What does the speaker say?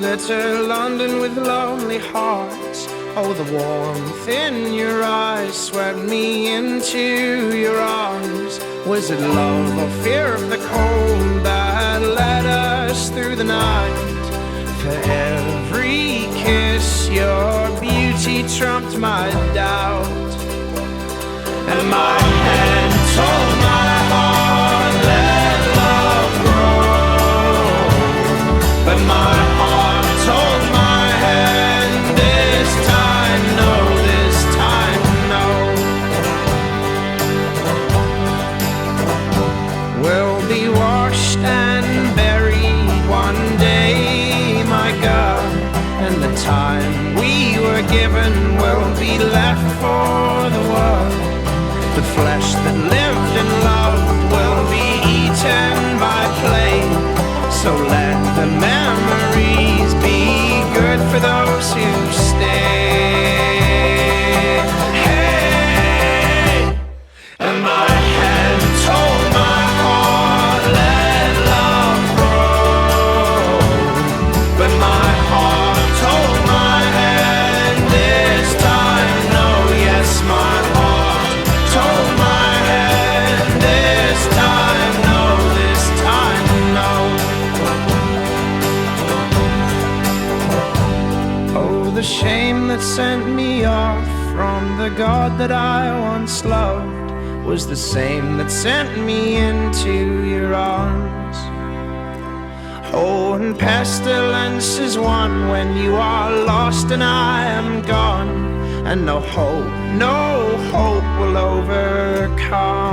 litter London with lonely hearts. Oh, the warmth in your eyes swept me into your arms. Was it love or fear of the cold that led us through the night? For every kiss your beauty trumped my doubt. And my head told my heart, let love grow. But my heart told my head, this time no, this time no. We'll be washed and buried one day, my God. And the time we were given will be left for the world. The flesh that lived and loved will be eaten by plague. So let the memories be good for those who stay. Hey, and my head told my heart, let love grow. But my heart told my head, this time no, yes, my heart told my head, this time no, this time no. Oh, the shame that sent me off from the God that I once loved was the same that sent me into your arms. Oh, and pestilence is one when you are lost and I am gone, and no hope will overcome.